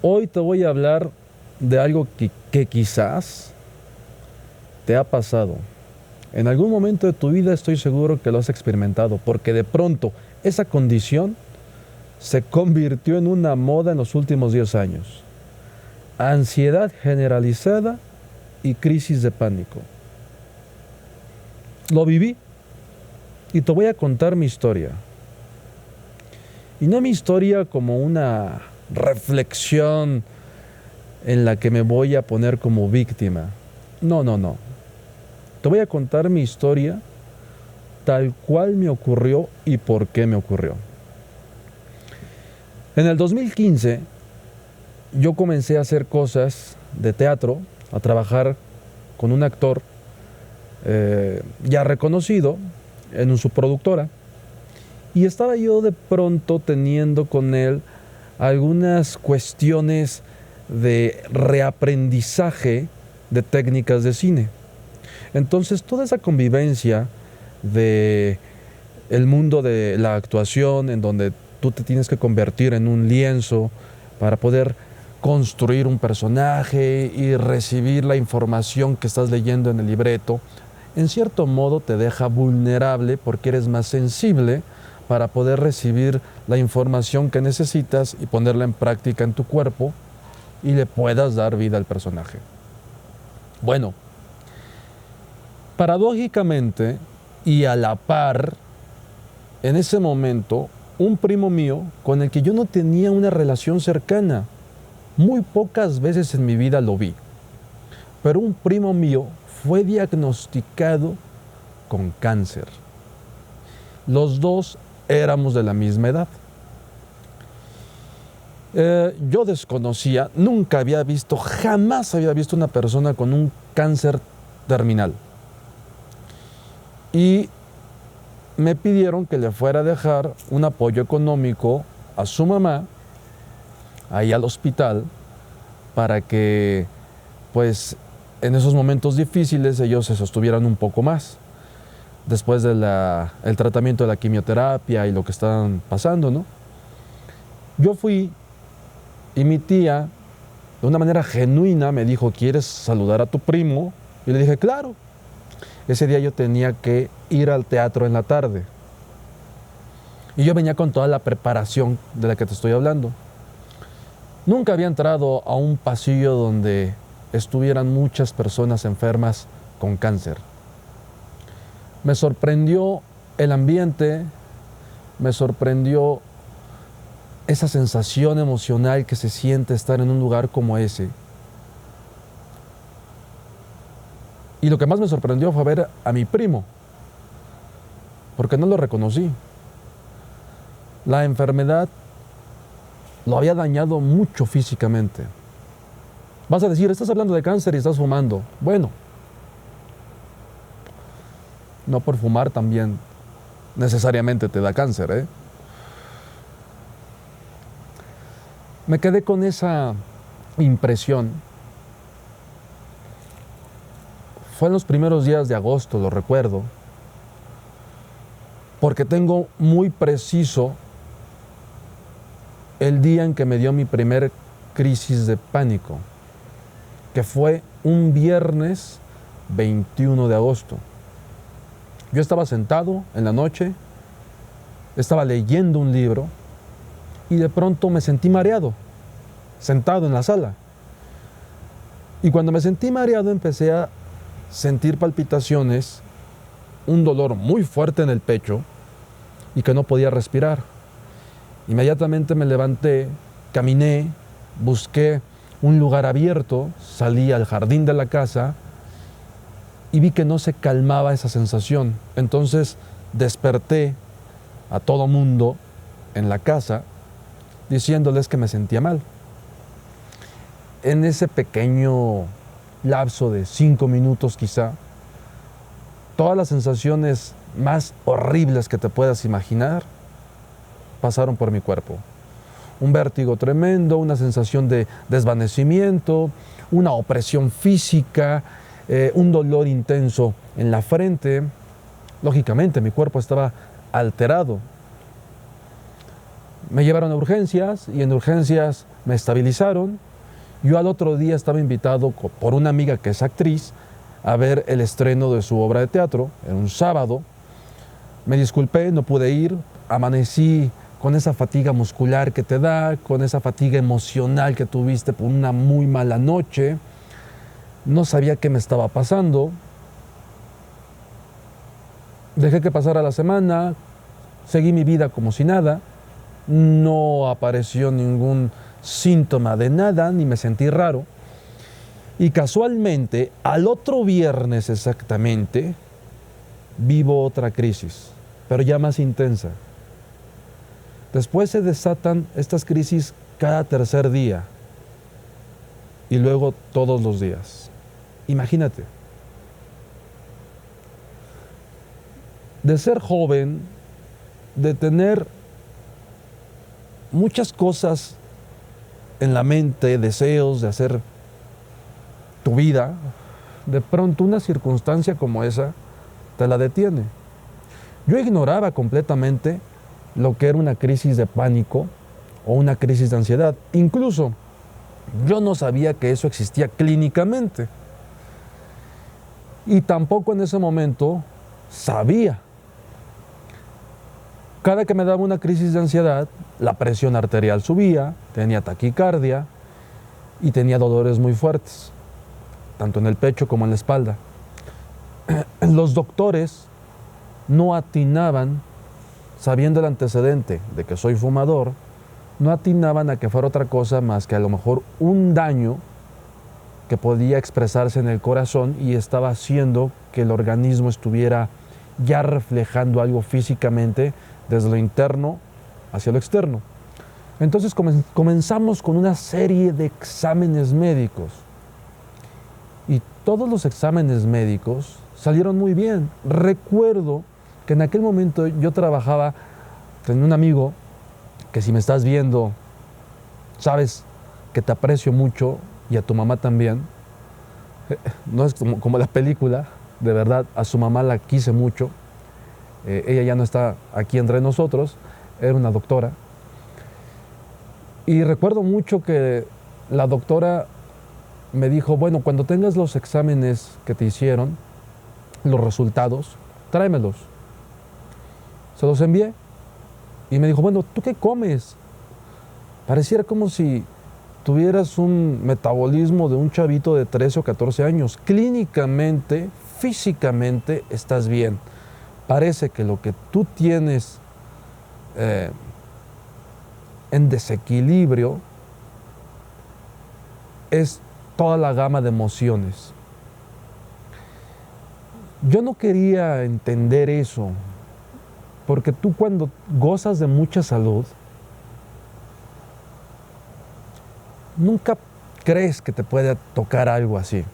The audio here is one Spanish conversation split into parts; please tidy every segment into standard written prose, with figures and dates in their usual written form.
Hoy te voy a hablar de algo que quizás te ha pasado. En algún momento de tu vida estoy seguro que lo has experimentado, porque de pronto esa condición se convirtió en una moda en los últimos 10 años. Ansiedad generalizada y crisis de pánico. Lo viví y te voy a contar mi historia. Y no mi historia como una reflexión en la que me voy a poner como víctima. No, no, no. Te voy a contar mi historia tal cual me ocurrió y por qué me ocurrió. En el 2015 yo comencé a hacer cosas de teatro, a trabajar con un actor ya reconocido en su productora. Y estaba yo de pronto teniendo con él algunas cuestiones de reaprendizaje de técnicas de cine. Entonces toda esa convivencia de el mundo de la actuación, en donde tú te tienes que convertir en un lienzo para poder construir un personaje y recibir la información que estás leyendo en el libreto, en cierto modo te deja vulnerable porque eres más sensible para poder recibir la información que necesitas y ponerla en práctica en tu cuerpo y le puedas dar vida al personaje. Bueno, paradójicamente y a la par, en ese momento, un primo mío con el que yo no tenía una relación cercana, muy pocas veces en mi vida lo vi, pero un primo mío fue diagnosticado con cáncer. Los dos éramos de la misma edad. Yo desconocía, nunca había visto, jamás había visto una persona con un cáncer terminal. Y me pidieron que le fuera a dejar un apoyo económico a su mamá, ahí al hospital, para que, pues, en esos momentos difíciles ellos se sostuvieran un poco más, después del tratamiento de la quimioterapia y lo que estaban pasando, ¿no? Yo fui y mi tía, de una manera genuina, me dijo, ¿quieres saludar a tu primo? Y le dije, claro. Ese día yo tenía que ir al teatro en la tarde. Y yo venía con toda la preparación de la que te estoy hablando. Nunca había entrado a un pasillo donde estuvieran muchas personas enfermas con cáncer. Me sorprendió el ambiente, me sorprendió esa sensación emocional que se siente estar en un lugar como ese. Y lo que más me sorprendió fue ver a mi primo, porque no lo reconocí. La enfermedad lo había dañado mucho físicamente. Vas a decir, estás hablando de cáncer y estás fumando. Bueno, no por fumar también necesariamente te da cáncer, ¿eh? Me quedé con esa impresión. Fue en los primeros días de agosto, lo recuerdo, porque tengo muy preciso el día en que me dio mi primer crisis de pánico, que fue un viernes 21 de agosto. Yo estaba sentado en la noche, estaba leyendo un libro y de pronto me sentí mareado, sentado en la sala. Y cuando me sentí mareado empecé a sentir palpitaciones, un dolor muy fuerte en el pecho y que no podía respirar. Inmediatamente me levanté, caminé, busqué un lugar abierto, salí al jardín de la casa y vi que no se calmaba esa sensación. Entonces desperté a todo mundo en la casa diciéndoles que me sentía mal. En ese pequeño lapso de 5 minutos quizá, todas las sensaciones más horribles que te puedas imaginar pasaron por mi cuerpo. Un vértigo tremendo, una sensación de desvanecimiento, una opresión física, un dolor intenso en la frente. Lógicamente, mi cuerpo estaba alterado. Me llevaron a urgencias y en urgencias me estabilizaron. Yo al otro día estaba invitado por una amiga que es actriz a ver el estreno de su obra de teatro, en un sábado. Me disculpé, no pude ir, amanecí con esa fatiga muscular que te da, con esa fatiga emocional que tuviste por una muy mala noche. No sabía qué me estaba pasando. Dejé que pasara la semana, seguí mi vida como si nada. No apareció ningún síntoma de nada, ni me sentí raro. Y casualmente, al otro viernes exactamente, vivo otra crisis, pero ya más intensa. Después se desatan estas crisis cada tercer día y luego todos los días. Imagínate. De ser joven, de tener muchas cosas en la mente, deseos de hacer tu vida, de pronto una circunstancia como esa te la detiene. Yo ignoraba completamente lo que era una crisis de pánico o una crisis de ansiedad. Incluso yo no sabía que eso existía clínicamente. Y tampoco en ese momento sabía. Cada que me daba una crisis de ansiedad, la presión arterial subía, tenía taquicardia y tenía dolores muy fuertes, tanto en el pecho como en la espalda. Los doctores no atinaban, sabiendo el antecedente de que soy fumador, no atinaban a que fuera otra cosa más que a lo mejor un daño que podía expresarse en el corazón y estaba haciendo que el organismo estuviera ya reflejando algo físicamente desde lo interno hacia lo externo. Entonces comenzamos con una serie de exámenes médicos y todos los exámenes médicos salieron muy bien. Recuerdo que en aquel momento yo trabajaba, tenía un amigo que, si me estás viendo, sabes que te aprecio mucho, y a tu mamá también. No es como la película, de verdad, a su mamá la quise mucho. Ella ya no está aquí entre nosotros, era una doctora. Y recuerdo mucho que la doctora me dijo, bueno, cuando tengas los exámenes que te hicieron, los resultados, tráemelos. Se los envié y me dijo, bueno, ¿tú qué comes? Pareciera como si tuvieras un metabolismo de un chavito de 13 o 14 años. Clínicamente, físicamente, estás bien. Parece que lo que tú tienes en desequilibrio es toda la gama de emociones. Yo no quería entender eso, porque tú, cuando gozas de mucha salud, nunca crees que te pueda tocar algo así.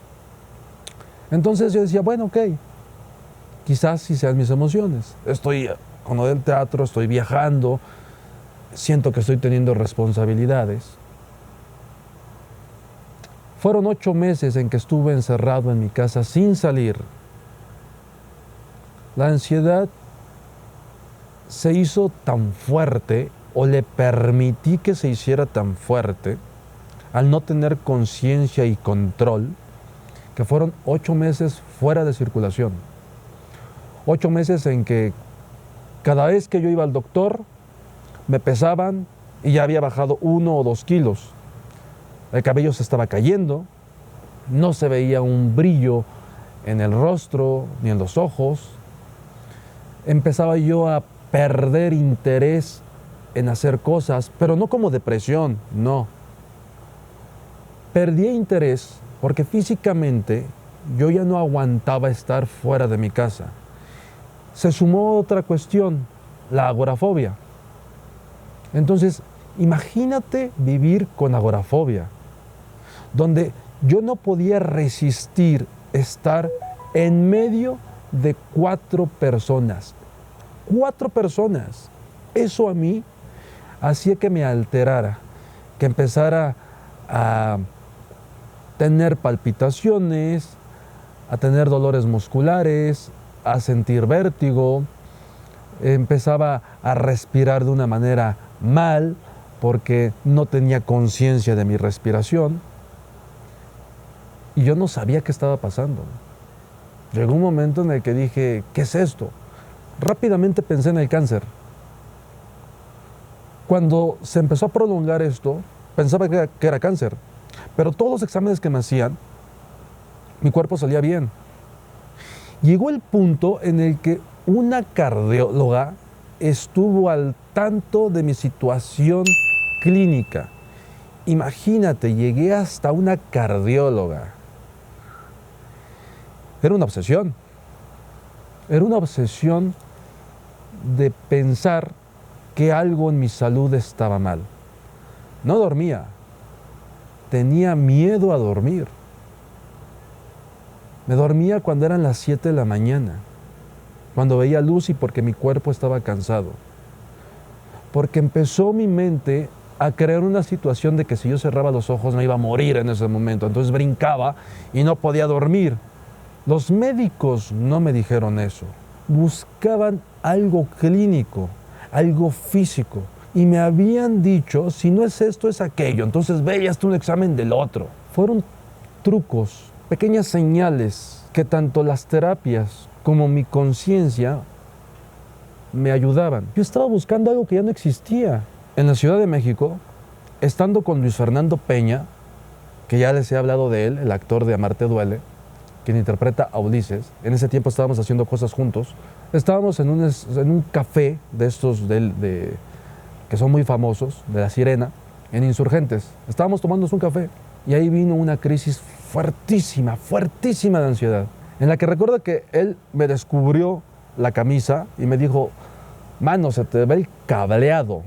Entonces yo decía, bueno, ok, quizás sí sean mis emociones. Estoy con lo del teatro, estoy viajando, siento que estoy teniendo responsabilidades. Fueron 8 meses en que estuve encerrado en mi casa sin salir. La ansiedad se hizo tan fuerte, o le permití que se hiciera tan fuerte, al no tener conciencia y control, que fueron 8 meses fuera de circulación. 8 meses en que cada vez que yo iba al doctor, me pesaban y ya había bajado 1 o 2 kilos. El cabello se estaba cayendo, no se veía un brillo en el rostro ni en los ojos. Empezaba yo a perder interés en hacer cosas, pero no como depresión, no. Perdí interés porque físicamente yo ya no aguantaba estar fuera de mi casa. Se sumó otra cuestión, la agorafobia. Entonces, imagínate vivir con agorafobia, donde yo no podía resistir estar en medio de 4 personas. 4 personas. Eso a mí hacía que me alterara, que empezara a tener palpitaciones, a tener dolores musculares, a sentir vértigo, empezaba a respirar de una manera mal, porque no tenía conciencia de mi respiración y yo no sabía qué estaba pasando. Llegó un momento en el que dije, ¿qué es esto? Rápidamente pensé en el cáncer. Cuando se empezó a prolongar esto, pensaba que era cáncer, pero todos los exámenes que me hacían, mi cuerpo salía bien. Llegó el punto en el que una cardióloga estuvo al tanto de mi situación clínica. Imagínate, llegué hasta una cardióloga. Era una obsesión. Era una obsesión de pensar que algo en mi salud estaba mal. No dormía. Tenía miedo a dormir. Me dormía cuando eran las 7 de la mañana, cuando veía luz y porque mi cuerpo estaba cansado. Porque empezó mi mente a crear una situación de que si yo cerraba los ojos me iba a morir en ese momento. Entonces brincaba y no podía dormir. Los médicos no me dijeron eso. Buscaban algo clínico, algo físico. Y me habían dicho, si no es esto, es aquello. Entonces ve y hazte un examen del otro. Fueron trucos, pequeñas señales que tanto las terapias como mi conciencia me ayudaban. Yo estaba buscando algo que ya no existía. En la Ciudad de México, estando con Luis Fernando Peña, que ya les he hablado de él, el actor de Amarte Duele, quien interpreta a Ulises. En ese tiempo estábamos haciendo cosas juntos. Estábamos en un café de estos que son muy famosos, de La Sirena, en Insurgentes. Estábamos tomándonos un café y ahí vino una crisis fuertísima, fuertísima de ansiedad, en la que recuerdo que él me descubrió la camisa y me dijo, mano, se te ve el cableado.